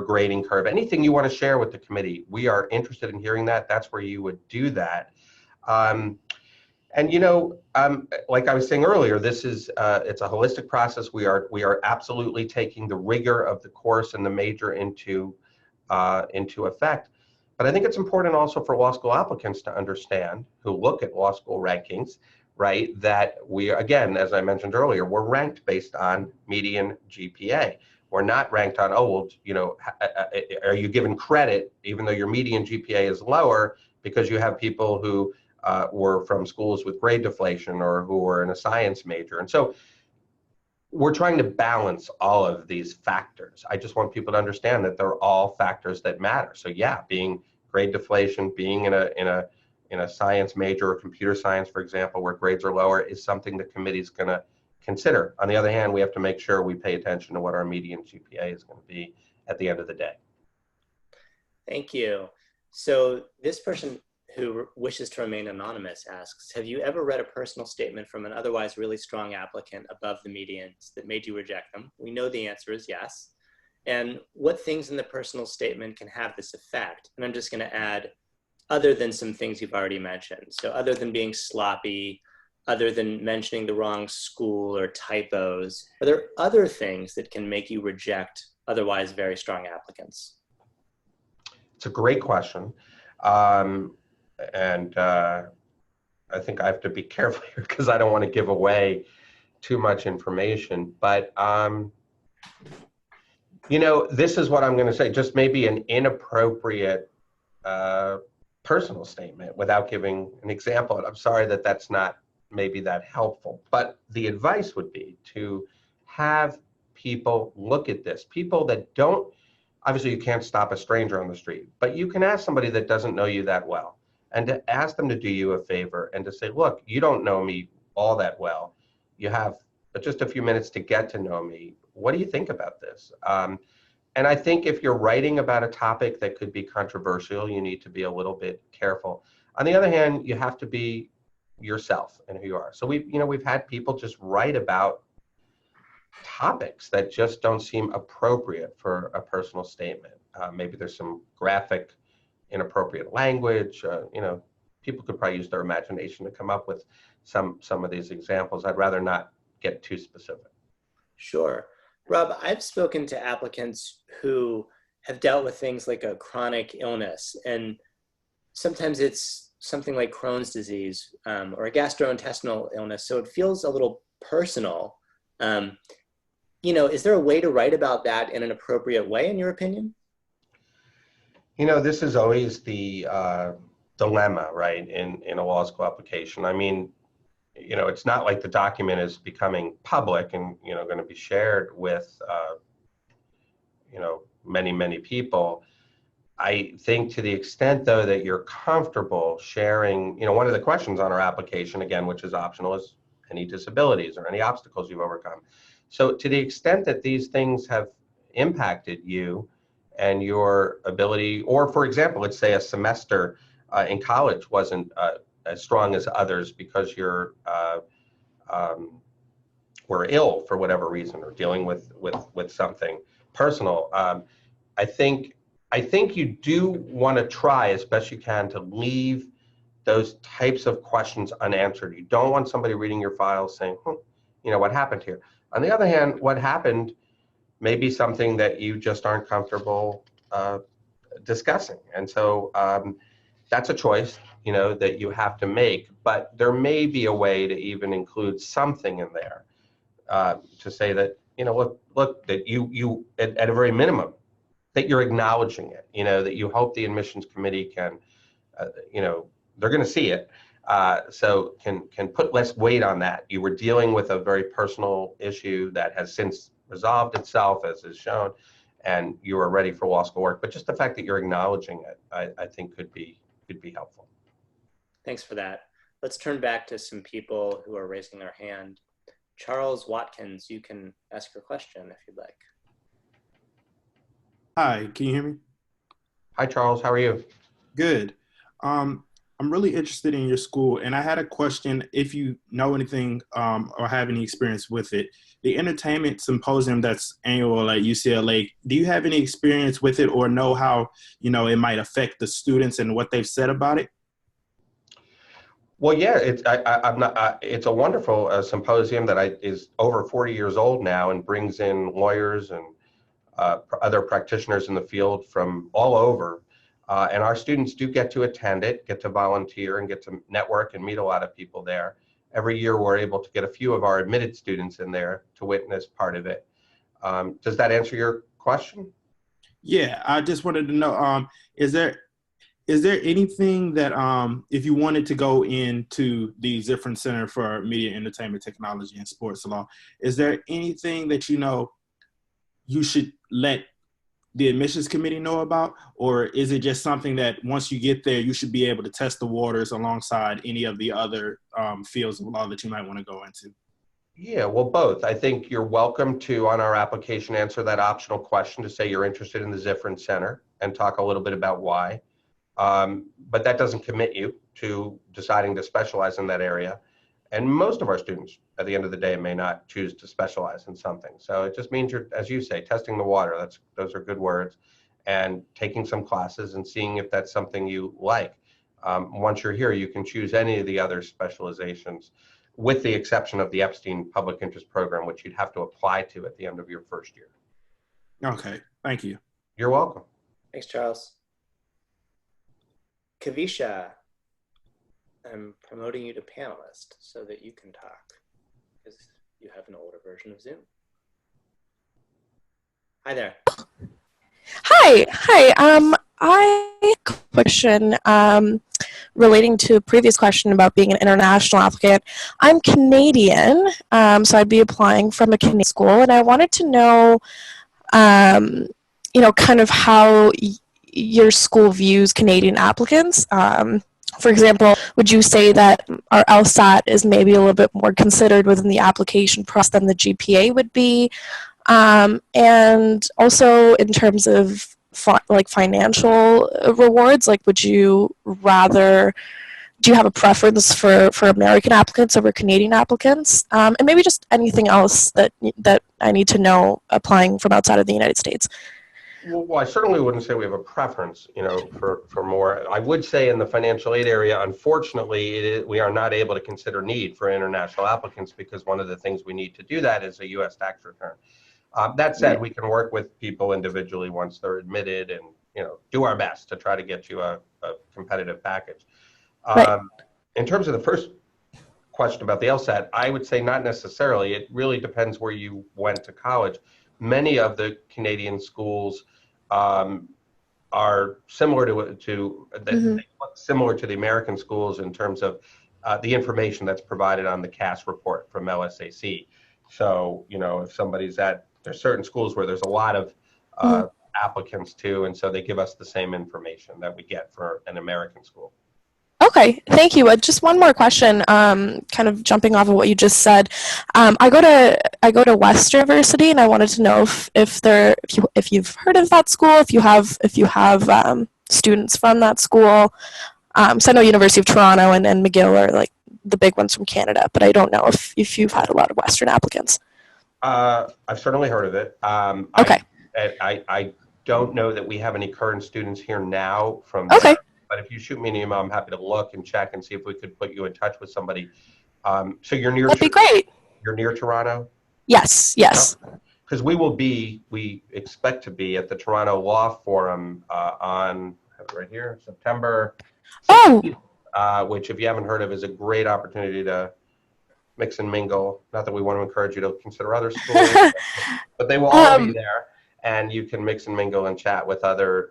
grading curve. Anything you want to share with the committee, we are interested in hearing that. That's where you would do that. And you know, like I was saying earlier, this is it's a holistic process. We are absolutely taking the rigor of the course and the major into effect. But I think it's important also for law school applicants to understand, who look at law school rankings, right, that we, again, as I mentioned earlier, we're ranked based on median GPA. We're not ranked on, oh, well, you know, are you given credit even though your median GPA is lower because you have people who were from schools with grade deflation or who were in a science major. And so we're trying to balance all of these factors. I just want people to understand that they're all factors that matter. So yeah, being grade deflation, being in a science major or computer science, for example, where grades are lower, is something the committee is going to consider. On the other hand, we have to make sure we pay attention to what our median GPA is going to be at the end of the day. Thank you. So this person who wishes to remain anonymous asks, have you ever read a personal statement from an otherwise really strong applicant above the medians that made you reject them? We know the answer is yes. And what things in the personal statement can have this effect? And I'm just going to add, other than some things you've already mentioned. So other than being sloppy, other than mentioning the wrong school or typos, are there other things that can make you reject otherwise very strong applicants? It's a great question. I think I have to be careful here because I don't want to give away too much information. But, this is what I'm going to say, just maybe an inappropriate personal statement without giving an example. And I'm sorry that that's not maybe that helpful. But the advice would be to have people look at this. People that don't, obviously you can't stop a stranger on the street, but you can ask somebody that doesn't know you that well and to ask them to do you a favor and to say, look, you don't know me all that well. You have just a few minutes to get to know me. What do you think about this? And I think if you're writing about a topic that could be controversial, you need to be a little bit careful. On the other hand, you have to be yourself and who you are. So we've had people just write about topics that just don't seem appropriate for a personal statement. Maybe there's some graphic, inappropriate language. People could probably use their imagination to come up with some of these examples. I'd rather not get too specific. Sure. Rob, I've spoken to applicants who have dealt with things like a chronic illness, and sometimes it's something like Crohn's disease or a gastrointestinal illness, so it feels a little personal. Is there a way to write about that in an appropriate way, in your opinion? This is always the dilemma, right, in a law school application. I mean, it's not like the document is becoming public and, going to be shared with, many people. I think to the extent, though, that you're comfortable sharing, one of the questions on our application, again, which is optional, is any disabilities or any obstacles you've overcome. So to the extent that these things have impacted you and your ability, or for example, let's say a semester in college wasn't as strong as others because you're were ill for whatever reason or dealing with something personal. I think you do want to try as best you can to leave those types of questions unanswered. You don't want somebody reading your files saying, what happened here? On the other hand, what happened may be something that you just aren't comfortable discussing. And so that's a choice, that you have to make. But there may be a way to even include something in there to say that, look, that you at a very minimum, that you're acknowledging it, that you hope the admissions committee can, they're going to see it. So can put less weight on that. You were dealing with a very personal issue that has since resolved itself, as is shown, and you are ready for law school work. But just the fact that you're acknowledging it, I think could be helpful. Thanks for that. Let's turn back to some people who are raising their hand. Charles Watkins, you can ask your question if you'd like. Hi, can you hear me? Hi, Charles. How are you? Good. I'm really interested in your school, and I had a question if you know anything or have any experience with it. The entertainment symposium that's annual at UCLA, do you have any experience with it or know how, it might affect the students and what they've said about it? Well, yeah, it's a wonderful symposium that is over 40 years old now and brings in lawyers and other practitioners in the field from all over. And our students do get to attend it, get to volunteer, and get to network and meet a lot of people there. Every year, we're able to get a few of our admitted students in there to witness part of it. Does that answer your question? Yeah, I just wanted to know, is there anything that, if you wanted to go into the different Center for Media, Entertainment, Technology, and Sports Law, is there anything that you should let the admissions committee know about? Or is it just something that once you get there, you should be able to test the waters alongside any of the other fields of law that you might want to go into? Yeah, well, both. I think you're welcome to, on our application, answer that optional question to say you're interested in the Zifrin Center and talk a little bit about why. But that doesn't commit you to deciding to specialize in that area. And most of our students, at the end of the day, may not choose to specialize in something. So it just means you're, as you say, testing the water. Those are good words. And taking some classes and seeing if that's something you like. Once you're here, you can choose any of the other specializations, with the exception of the Epstein Public Interest Program, which you'd have to apply to at the end of your first year. Okay, thank you. You're welcome. Thanks, Charles. Kavisha, I'm promoting you to panelist so that you can talk, because you have an older version of Zoom. Hi there. Hi. I have a question relating to a previous question about being an international applicant. I'm Canadian, so I'd be applying from a Canadian school, and I wanted to know, kind of how your school views Canadian applicants. For example, would you say that our LSAT is maybe a little bit more considered within the application process than the GPA would be? And also in terms of financial rewards, like do you have a preference for American applicants over Canadian applicants? And maybe just anything else that I need to know applying from outside of the United States. Well, I certainly wouldn't say we have a preference, for more. I would say in the financial aid area, unfortunately, we are not able to consider need for international applicants because one of the things we need to do that is a U.S. tax return. That said, we can work with people individually once they're admitted and, do our best to try to get you a competitive package. Right. In terms of the first question about the LSAT, I would say not necessarily. It really depends where you went to college. Many of the Canadian schools are similar to similar to the American schools in terms of the information that's provided on the CAS report from LSAC. So, if somebody's there's certain schools where there's a lot of applicants too, and so they give us the same information that we get for an American school. Okay, thank you. Just one more question, kind of jumping off of what you just said. I go to Western University, and I wanted to know if you've heard of that school, if you have students from that school. So I know University of Toronto and McGill are like the big ones from Canada, but I don't know if you've had a lot of Western applicants. I've certainly heard of it. Okay. I don't know that we have any current students here now from there. Okay. But if you shoot me an email, I'm happy to look and check and see if we could put you in touch with somebody. So you're near. That'd be great. You're near Toronto? Yes. Because we expect to be at the Toronto Law Forum on, I have it right here, September 16th, which if you haven't heard of is a great opportunity to mix and mingle. Not that we want to encourage you to consider other schools, but they will all be there. And you can mix and mingle and chat with other,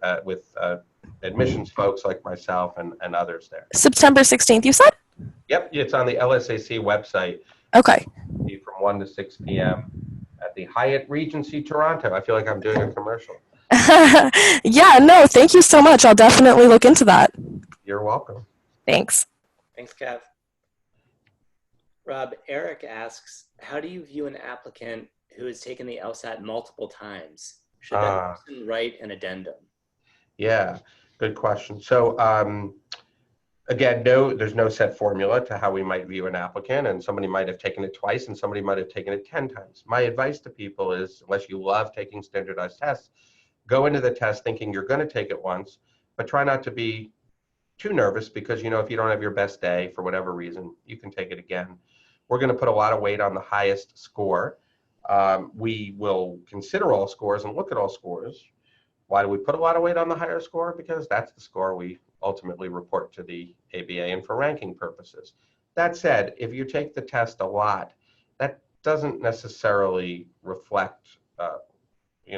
admissions folks like myself and others there. September 16th, you said? Yep, it's on the LSAC website. Okay. From 1 to 6 p.m. at the Hyatt Regency Toronto. I feel like I'm doing a commercial. Yeah, no, thank you so much. I'll definitely look into that. You're welcome. Thanks. Thanks, Kev. Rob, Eric asks, how do you view an applicant who has taken the LSAT multiple times? Should that person write an addendum? Yeah, good question. So again, there's no set formula to how we might view an applicant, and somebody might have taken it twice and somebody might have taken it 10 times. My advice to people is, unless you love taking standardized tests, go into the test thinking you're going to take it once, but try not to be too nervous because, if you don't have your best day for whatever reason, you can take it again. We're going to put a lot of weight on the highest score. We will consider all scores and look at all scores. Why do we put a lot of weight on the higher score? Because that's the score we ultimately report to the ABA and for ranking purposes. That said, if you take the test a lot, that doesn't necessarily reflect,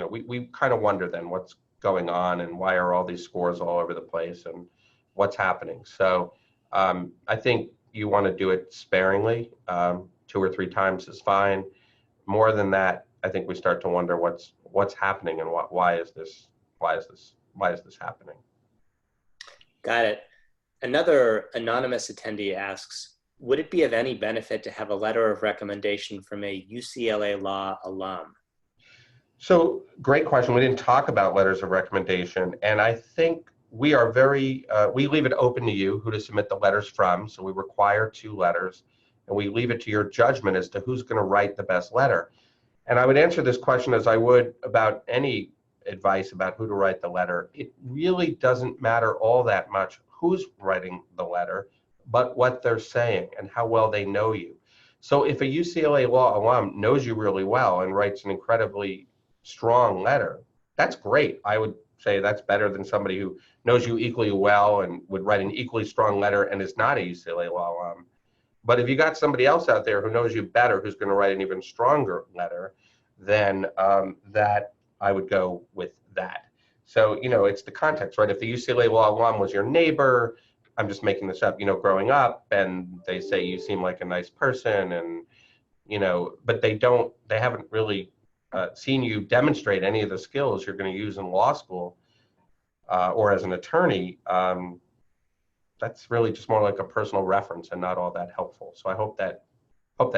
we kind of wonder then what's going on and why are all these scores all over the place and what's happening. So I think you want to do it sparingly. 2 or 3 times is fine. More than that, I think we start to wonder what's happening and why is this why is this happening? Got it. Another anonymous attendee asks, would it be of any benefit to have a letter of recommendation from a UCLA Law alum? So great question. We didn't talk about letters of recommendation, and I think we are we leave it open to you who to submit the letters from. So we require 2 letters, and we leave it to your judgment as to who's going to write the best letter. And I would answer this question as I would about any advice about who to write the letter. It really doesn't matter all that much who's writing the letter, but what they're saying and how well they know you. So if a UCLA Law alum knows you really well and writes an incredibly strong letter, that's great. I would say that's better than somebody who knows you equally well and would write an equally strong letter and is not a UCLA Law alum. But if you got somebody else out there who knows you better, who's going to write an even stronger letter, then that I would go with that. So, it's the context, right? If the UCLA Law alum was your neighbor, I'm just making this up, growing up, and they say you seem like a nice person, and, but they haven't really seen you demonstrate any of the skills you're going to use in law school or as an attorney, that's really just more like a personal reference and not all that helpful. So I hope that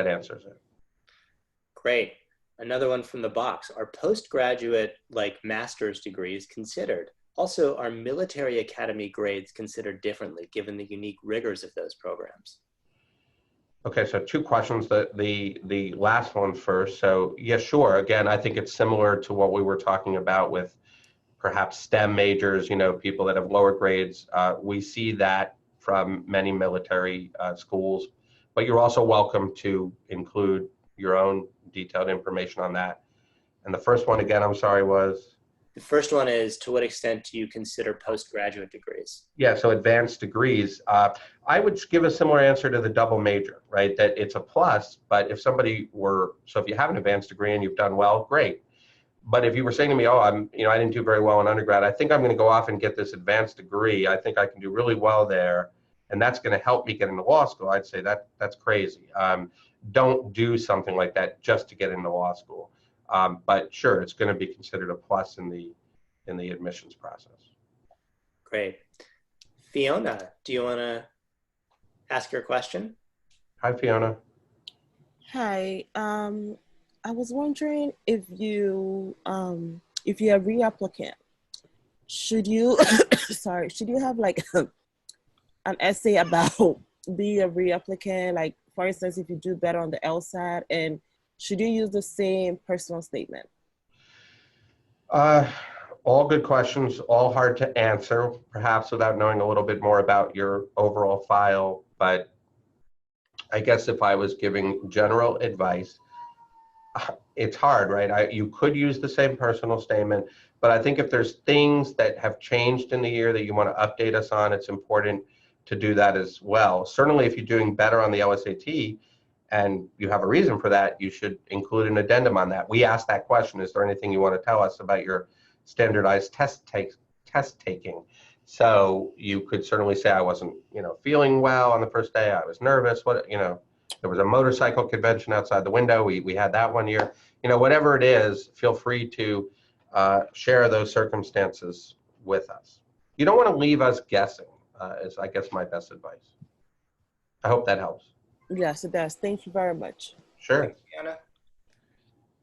answers it. Great. Another one from the box. Are postgraduate, like master's degrees, considered? Also, are military academy grades considered differently given the unique rigors of those programs? Okay, so 2 questions. The last one first. So yeah, sure. Again, I think it's similar to what we were talking about with perhaps STEM majors, people that have lower grades. We see that from many military schools, but you're also welcome to include your own detailed information on that. And the first one, again, I'm sorry, was? The first one is, to what extent do you consider postgraduate degrees? Yeah, so advanced degrees. I would give a similar answer to the double major, right? That it's a plus, but if you have an advanced degree and you've done well, great. But if you were saying to me, I didn't do very well in undergrad, I think I'm going to go off and get this advanced degree. I think I can do really well there, and that's going to help me get into law school. I'd say that's crazy. Don't do something like that just to get into law school. But sure, it's going to be considered a plus in the admissions process. Great. Fiona, do you want to ask your question? Hi, Fiona. Hi. I was wondering if you're a reapplicant, should you have like an essay about being a reapplicant? Like, for instance, if you do better on the LSAT, and should you use the same personal statement? All good questions, all hard to answer, perhaps without knowing a little bit more about your overall file. But I guess if I was giving general advice, it's hard, right? You could use the same personal statement, but I think if there's things that have changed in the year that you want to update us on, it's important to do that as well. Certainly, if you're doing better on the LSAT and you have a reason for that, you should include an addendum on that. We asked that question, is there anything you want to tell us about your standardized test taking? So you could certainly say, I wasn't, feeling well on the first day, I was nervous, there was a motorcycle convention outside the window. We had that one year. Whatever it is, feel free to share those circumstances with us. You don't want to leave us guessing, is I guess my best advice. I hope that helps. Yes, it does. Thank you very much. Sure. Thanks, Fiona.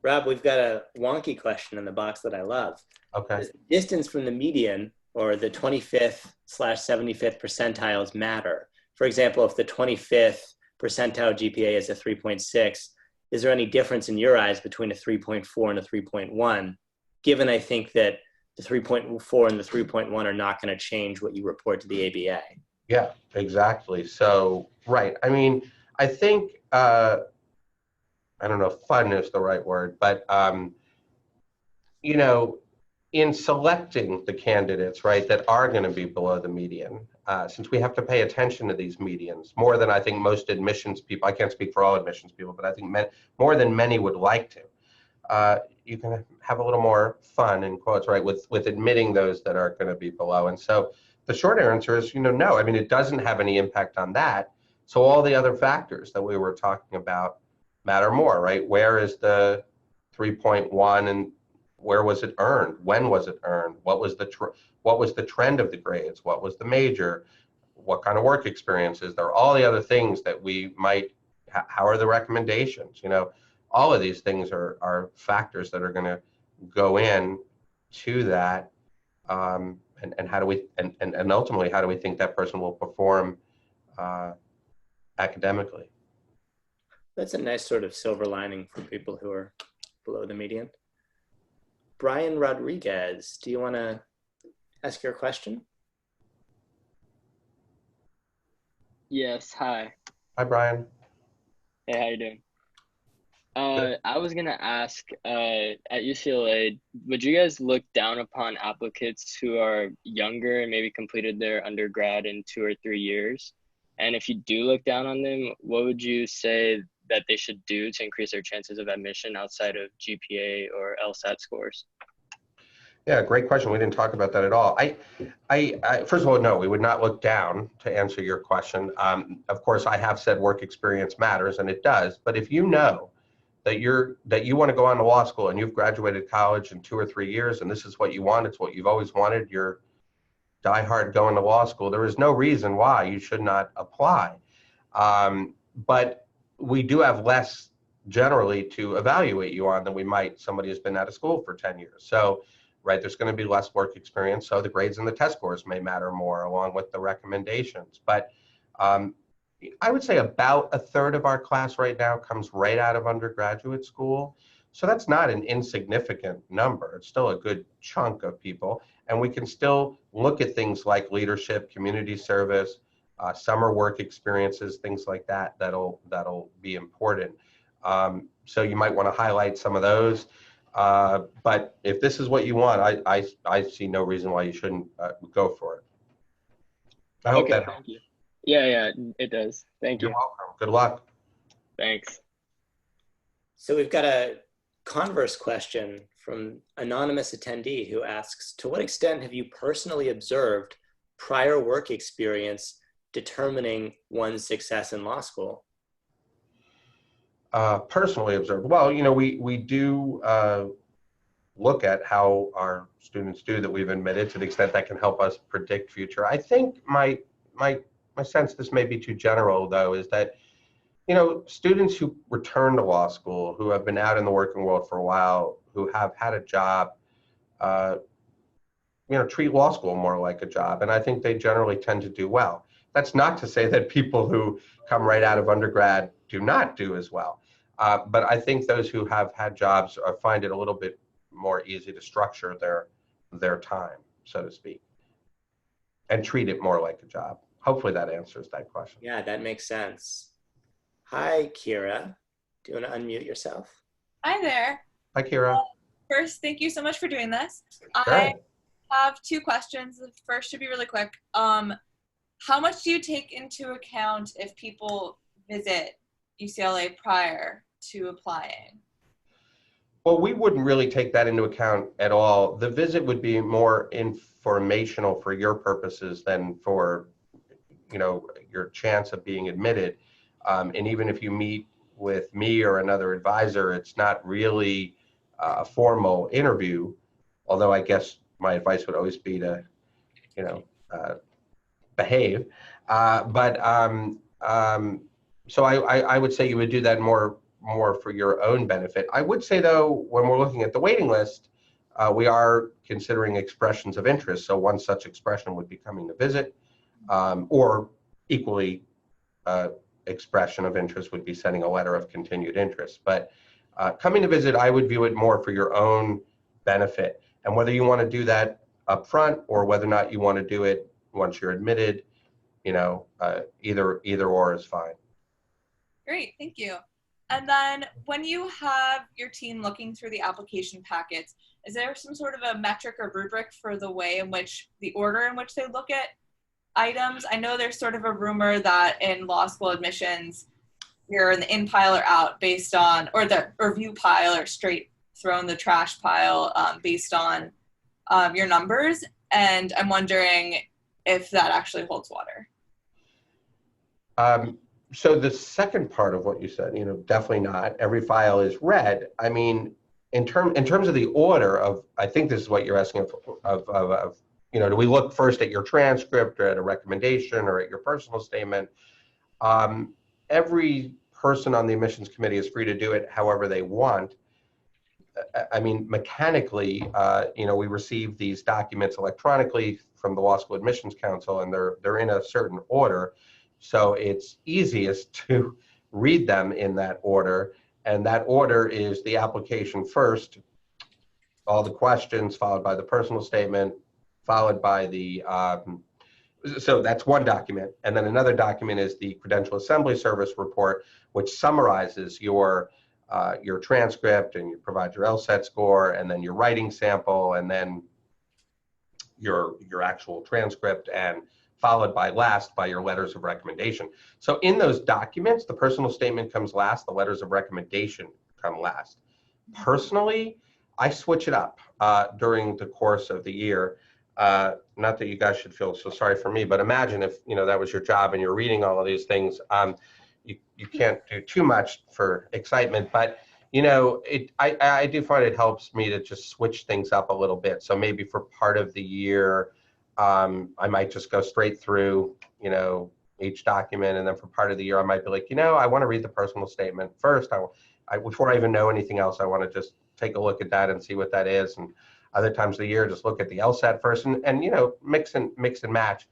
Rob, we've got a wonky question in the box that I love. Okay. Does the distance from the median or the 25th/75th percentiles matter? For example, if the 25th percentile GPA is a 3.6, is there any difference in your eyes between a 3.4 and a 3.1, given I think that the 3.4 and the 3.1 are not going to change what you report to the ABA? Yeah, exactly. So, right. I mean, I think, I don't know if fun is the right word, but, in selecting the candidates, right, that are going to be below the median, since we have to pay attention to these medians more than I think most admissions people, I can't speak for all admissions people, but I think more than many would like to, you can have a little more fun, in quotes, right, with admitting those that are going to be below. And so the short answer is, no. I mean, it doesn't have any impact on that. So all the other factors that we were talking about matter more, right? Where is the 3.1 and Where was it earned? When was it earned? What was the trend of the grades? What was the major? What kind of work experience is there? All the other things that we might, how are the recommendations? All of these things are factors that are going to go in to that. And how do we, and ultimately, how do we think that person will perform academically? That's a nice sort of silver lining for people who are below the median. Maiya Roddick, do you want to ask your question? Yes, hi. Hi, Brian. Hey, how you doing? I was gonna ask, at UCLA, would you guys look down upon applicants who are younger and maybe completed their undergrad in 2 or 3 years? And if you do look down on them, what would you say that they should do to increase their chances of admission outside of GPA or LSAT scores? Yeah, great question. We didn't talk about that at all. I first of all, no, we would not look down, to answer your question. Of course, I have said work experience matters, and it does. But if you know that you want to go on to law school and you've graduated college in 2 or 3 years, and this is what you want, it's what you've always wanted, you're diehard going to law school, there is no reason why you should not apply. But we do have less generally to evaluate you on than we might somebody who's been out of school for 10 years. So, right, there's going to be less work experience, so the grades and the test scores may matter more along with the recommendations. But I would say about 1/3 of our class right now comes right out of undergraduate school. So that's not an insignificant number. It's still a good chunk of people. And we can still look at things like leadership, community service, summer work experiences, things like that, that'll be important. So you might want to highlight some of those. But if this is what you want, I see no reason why you shouldn't go for it. I hope that helps. Thank you. Yeah, it does. Thank you. You're welcome. Good luck. Thanks. So we've got a converse question from anonymous attendee who asks, to what extent have you personally observed prior work experience determining one's success in law school? Personally observed. Well, we do look at how our students do that we've admitted, to the extent that can help us predict future. I think my sense, this may be too general though, is that students who return to law school, who have been out in the working world for a while, who have had a job, treat law school more like a job, and I think they generally tend to do well. That's not to say that people who come right out of undergrad do not do as well, but I think those who have had jobs find it a little bit more easy to structure their time, so to speak, and treat it more like a job. Hopefully that answers that question. Yeah, that makes sense. Hi, Chiara. Do you want to unmute yourself? Hi there. Hi, Chiara. First, thank you so much for doing this. Sure. I have 2 questions. The first should be really quick. How much do you take into account if people visit UCLA prior to applying? Well, we wouldn't really take that into account at all. The visit would be more informational for your purposes than for your chance of being admitted. And even if you meet with me or another advisor, it's not really a formal interview, although I guess my advice would always be to, behave. So I would say you would do that more for your own benefit. I would say, though, when we're looking at the waiting list, we are considering expressions of interest. So one such expression would be coming to visit, or equally expression of interest would be sending a letter of continued interest. But coming to visit, I would view it more for your own benefit. And whether you want to do that up front or whether or not you want to do it once you're admitted, either or is fine. Great, thank you. And then when you have your team looking through the application packets, is there some sort of a metric or rubric for the way in which, the order in which they look at items? I know there's sort of a rumor that in law school admissions, you're in the in pile or out based on, or the review pile or straight throw in the trash pile based on your numbers. And I'm wondering if that actually holds water. So the second part of what you said, definitely not. Every file is read. I mean, in terms of the order of, I think this is what you're asking of do we look first at your transcript or at a recommendation or at your personal statement? Every person on the admissions committee is free to do it however they want. I mean, mechanically, we receive these documents electronically from the Law School Admissions Council, and they're in a certain order. So it's easiest to read them in that order. And that order is the application first, all the questions, followed by the personal statement, followed by the, so that's one document. And then another document is the Credential Assembly Service report, which summarizes your transcript, and you provide your LSAT score, and then your writing sample, and then your actual transcript, and followed by your letters of recommendation. So in those documents, the personal statement comes last, the letters of recommendation come last. Personally, I switch it up during the course of the year. Not that you guys should feel so sorry for me, but imagine if that was your job and you're reading all of these things. You can't do too much for excitement, but I do find it helps me to just switch things up a little bit. So maybe for part of the year, I might just go straight through, each document, and then for part of the year, I might be like, I want to read the personal statement first. Before I even know anything else, I want to just take a look at that and see what that is. And other times of the year, just look at the LSAT first, and mix and match.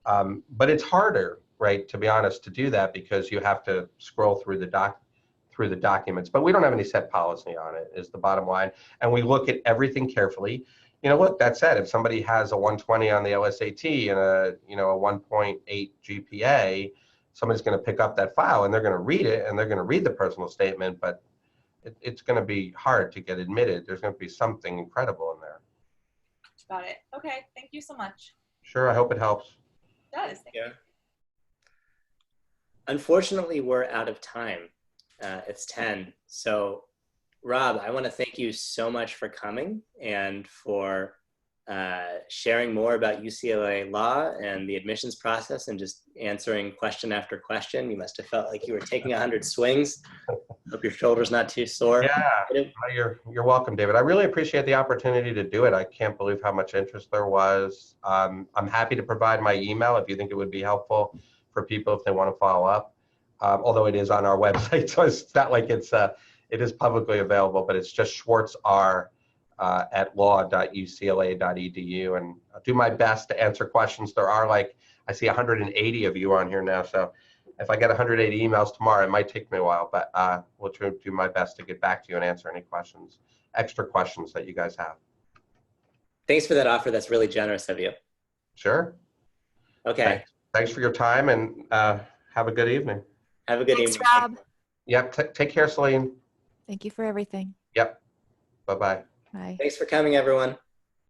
But it's harder, right, to be honest, to do that because you have to scroll through the documents. But we don't have any set policy on it, is the bottom line. And we look at everything carefully. Look, that said, if somebody has a 120 on the LSAT and a 1.8 GPA, somebody's going to pick up that file and they're going to read it, and they're going to read the personal statement, but it's going to be hard to get admitted. There's going to be something incredible in there. Got it. Okay, thank you so much. Sure, I hope it helps. It does. Thank you. Unfortunately, we're out of time. It's 10. So, Rob, I want to thank you so much for coming and for sharing more about UCLA law and the admissions process and just answering question after question. You must have felt like you were taking 100 swings. Hope your shoulder's not too sore. Yeah, you're welcome, David. I really appreciate the opportunity to do it. I can't believe how much interest there was. I'm happy to provide my email if you think it would be helpful for people if they want to follow up. Although it is on our website, so it's not like it is publicly available, but it's just schwartzr at law.ucla.edu, and I'll do my best to answer questions. There are I see 180 of you on here now, so if I get 180 emails tomorrow, it might take me a while, but we'll try to do my best to get back to you and answer any extra questions that you guys have. Thanks for that offer. That's really generous of you. Sure. Okay. Thanks for your time, and have a good evening. Have a good Thanks, evening. Rob. Yep. Take care, Selene. Thank you for everything. Yep. Bye-bye. Bye. Thanks for coming, everyone.